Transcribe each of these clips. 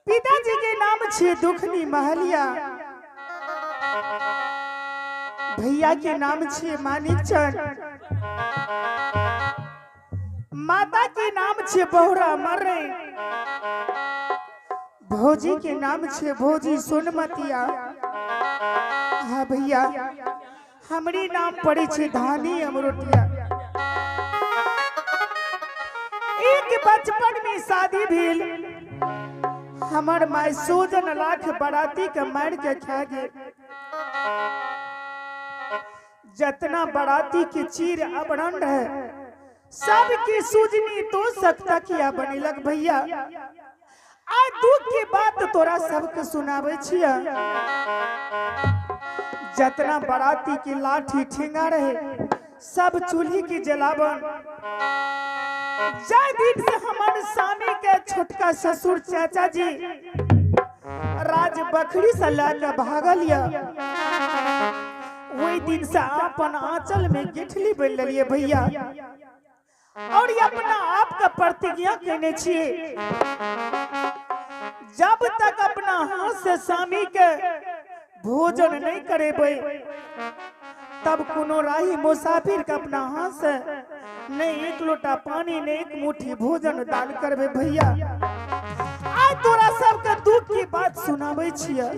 पिताजी के नाम छे दुखनी महलिया, भैया के नाम छे मानिक चंद, माता के नाम छे बहुरा मर्रे, भौजी के नाम छे भौजी सोनमतिया। हाँ भैया, हमरी नाम पड़े छे धानी अमरोटिया। एक बचपन में शादी भेल, हमर माय सोजन लाख बराती के मार के खा गे। जतना बराती के चीर आवरण है सबकी सूजनी तो सकता किया बनेलक। भैया आज दुख के बात तोरा सबके सुनावे छिया। जतना बराती की लाठी ठेंगा रहे सब चूल्ही की जलावन। जय दिन से हमारे स्वामी के छोटका ससुर चाचा जी राज बखरी से लाकर भागलिया, वही दिन से अपन आंचल में गिठली बन लिये भैया। और ये अपना आप का प्रतिज्ञा कहने छिए, जब तक अपना हाथ से स्वामी के भोजन नहीं करेबे तब कोनो राही मुसाफिर के अपना हाथ से नहीं एक लोटा पानी नहीं एक मुट्ठी भोजन दान करबे। भैया आज तोरा सबके दुख की बात सुनावे छिया।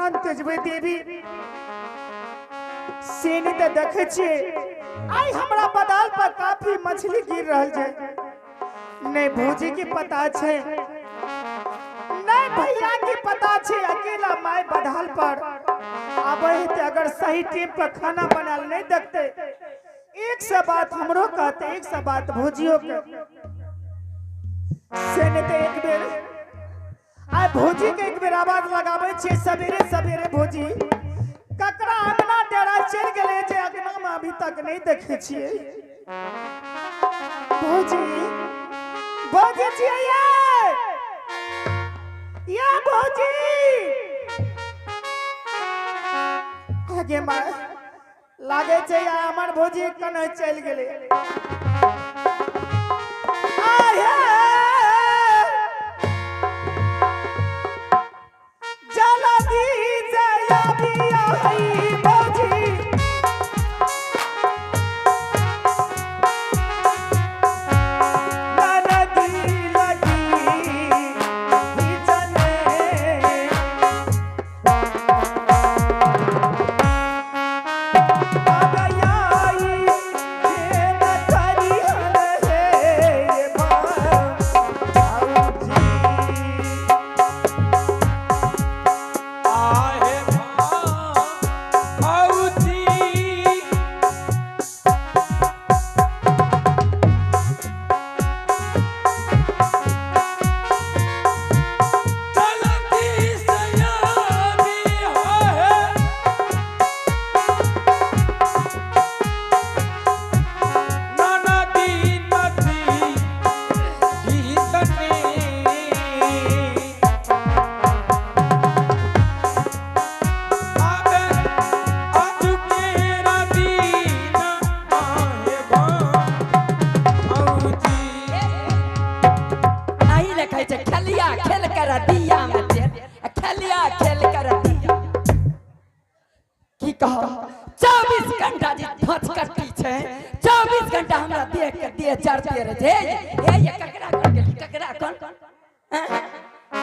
प्राण तेजबे देवी से नहीं तो देखे छिए आई हमरा बदाल पर काफी मछली गिर रहल छै नहीं भौजी के पता छै नहीं भैया के पता छै अकेला माय बदाल पर आबे ते अगर सही टाइम पर खाना बनाल नहीं देखते एक से बात हमरो कहते एक से बात भौजियो के से नहीं तो एक बेर आ भौजी के एक बेर आवाज लगाबै छै सवेरे सवेरे भौजी ककरा अंगना डेरा चल गेले जे अंगना में अभी तक नहीं देखे छिए भौजी भौजी छिए या भौजी आगे मां लागे छै या हमर भौजी कने चल गेले आये जल्दी जया बिया हई भौजी नदी लगी ही जने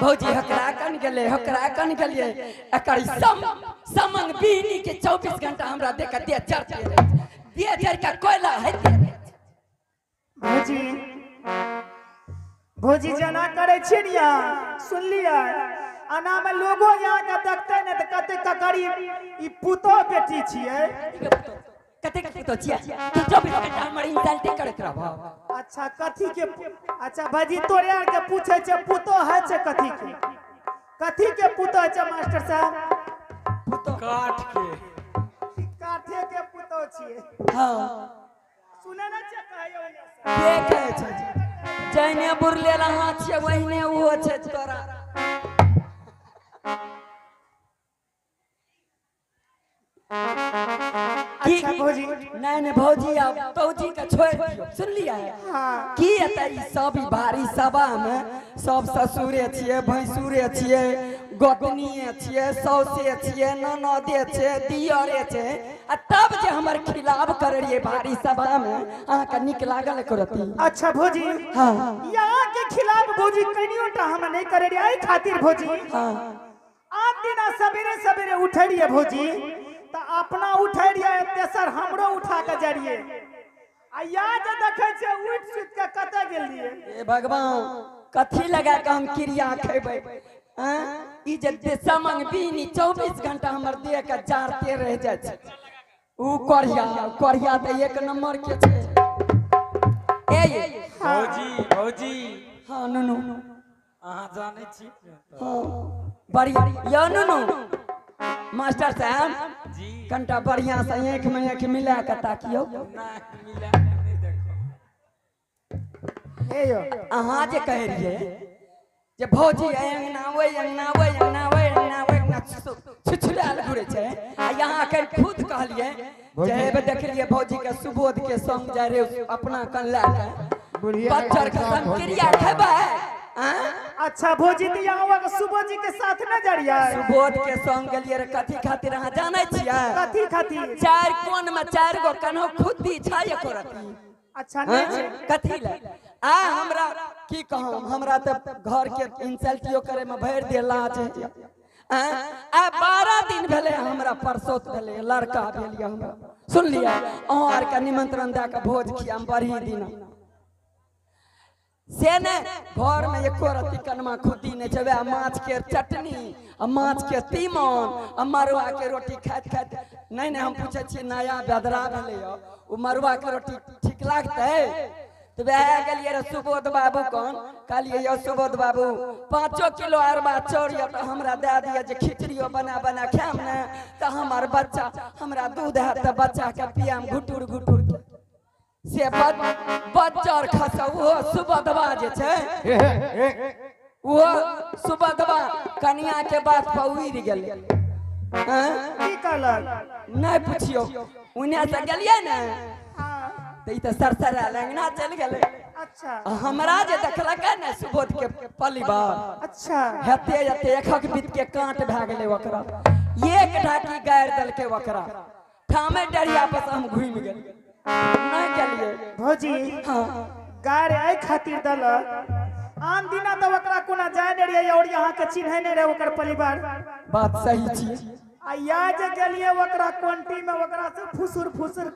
भौजी हकरा कन गेले समंग बीनी के 24 घंटा हमरा देख दे चढ़ का कोयला है भौजी भौजी जना करे छिनिया सुन लिया आना में लोगो यहाँ के देखते ने त कते ककरी ई पुतो बेटी छिए कते कते तो छिया तू 24 घंटा हमर इंसल्ट करत रहब अच्छा कथी के अच्छा भौजी तोरे आर के पूछे छै पुतो है छै कथी के पुतो छै मास्टर साहब पुतो काठे के पुतो छिए हां सुने न छै कहयो ने के कहै छै जैने बुरले रहा छै वहिने उहो छै तोरा अच्छा भौजी नहीं भौजी आप भौजी का छोड़ दियो सुन लिया है हाँ। की एतई सब भारी सभा में सब ससुरे छिए भैंसुरे छिए गोतनीए छिए सौसे छिए ननदे छिए दियरे छै आ तब जे हमर खिलाफ कररिए भारी सभा में अहाँ का निक लागल करती अच्छा भौजी हां यहाँ के खिलाफ भौजी कनियोटा हम नहीं कररिए आई खातिर भौजी हां आज दिन सवेरे सवेरे उठरिए भौजी तो अपना उठरिए तेसर हमरो उठा के जरिए आ याद देखे छै उठ सुत के कते गेलिए ए भगवान कथी लगा के हम क्रिया खेबै हैं ई जे समंग बीनी 24 घंटा हमर देह के जारते रह जाय छै ऊ करिया त एक नंबर के छै ए भौजी हां नुनु अहाँ जाने छी हां बढ़िया या नुनु मास्टर साहब जी कंटा बढ़िया से आंख में आंख मिला के ताकियो ना मिला के नहीं देखो हे यो अहाँ जे कह रहिए जे भौजी अंगना छुछुलाल घुरे छै आ यहाँ के खुद कहलिए जे हेबे देखलिए भौजी के सुबोध के संग जा रे अपना कन ला के बच्चर के संग क्रिया खेबे अच्छा भौजी त यहाँ सुबोध जी के साथ न जड़िया सुबोध के संग गेलिए रे कथी खातिर अहाँ जानै छियै कथी खातिर चार कोन में चार गो कन्हो खुदी छाय करती अच्छा नहीं छै कथी ले आ हमरा की कहूं हमरा त घर के इंसल्टियो करे में भर दे लाज आ 12 दिन भेले हमरा परसोत भेले लड़का भेलिए हमरा सुन लिया आर का निमंत्रण दे के भोज खियाम बढ़ी दिन से ने घर में एको रति कनमा खुदी ने जबे माछ के चटनी आ माछ के तीमन आ मरुआ के रोटी खात खात नहीं हम पूछे छी नया बेदरा भेले ओ मरुआ के रोटी ठीक लागते तो वह गलिए रे सुबोध बाबू कौन कहलिए यो सुबोध बाबू 5 किलो अरबा चौर तो हमरा दे दिया जे खिचड़ियो बना बना खाम ने तो हमार बच्चा हमरा दूध है तो बच्चा के पियाम घुटुर घुटुर से बच्चर खसा वो सुबोधवा जे छे वो सुबोधवा कन्या के बात पर उड़ गेल की कहलक नहीं पूछियो उन्हें से गेलिए ने तो इते सरसरा लंगना चल गेले अच्छा हमरा जे देखलक ने सुबोध के परिवार अच्छा हेते हेते एकक बीत के कांट भ गेले ओकरा एक ढाकी गायर दल के ओकरा ठामे डरिया पर हम घुम गेल नहीं गेलिए भौजी हां गार आई खातिर दल आन दिना तो ओकरा कोना जाय ने रे और यहां के चिन्ह ने रे ओकर परिवार बात सही छी आ या जे गेलिए ओकरा क्वांटी में ओकरा से फुसुर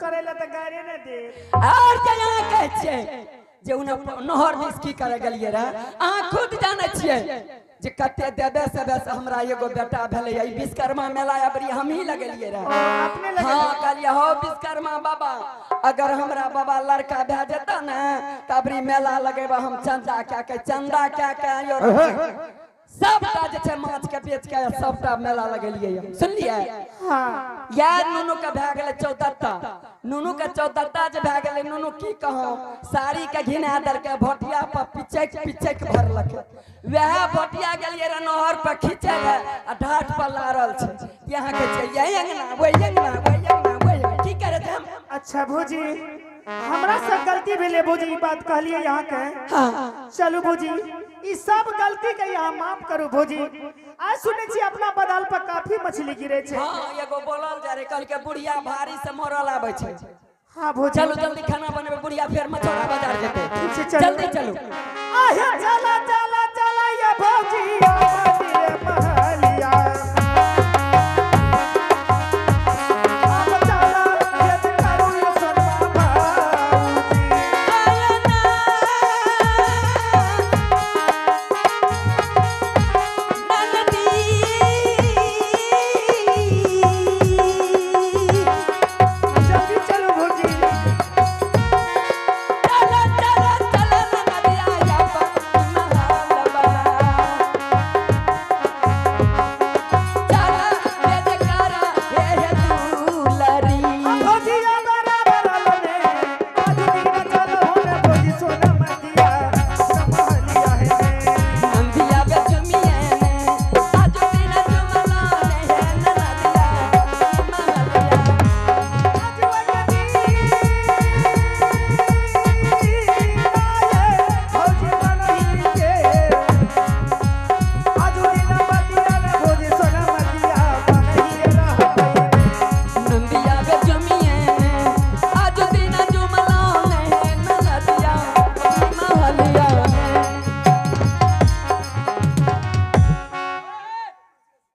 करे ले त गारे ने दे और जे यहां कहै छै जे उन नहर दिस की करे गेलिए रे अहाँ खुद जाने छियै जे कते देबे से बेस हमरा एगो बेटा भेले ई विश्वकर्मा मेला अबरी हम ही लगेलिए रे अपने लगे हां कहलिए हो विश्वकर्मा बाबा अगर हमरा बाबा लड़का भे जेता ने तबरी मेला लगेबा हम चंदा क्या के सबटा जे छै माछ के बेच के सबटा मेला लगेलिए सुनलिए हां या नुनू के भे गेले 14टा नुनू के 14टा जे भे गेले नुनू की कहौ साड़ी के घिना दर के भटिया पर पिचक भरलक वह भटिया गेलिए रे नहर पर खींचे ले आ ढाठ पर लारल छै यहां के छै ये अंगना वो अंगना की करे थे हम अच्छा भौजी हमरा से गलती भेले भौजी ई बात कहलिए यहां के हां चलू भौजी ई सब गलती के यहाँ माफ करू भौजी आज सुने छी अपना बदाल पर काफी मछली गिरे छे हां एगो बोलल जा रे कल के बुढ़िया भारी से मरल आबै छै हां भौजी चलो जल्दी खाना बनबे बुढ़िया फिर मछोरा बाजार जेते ठीक छै चलू जल्दी चलो आहे चला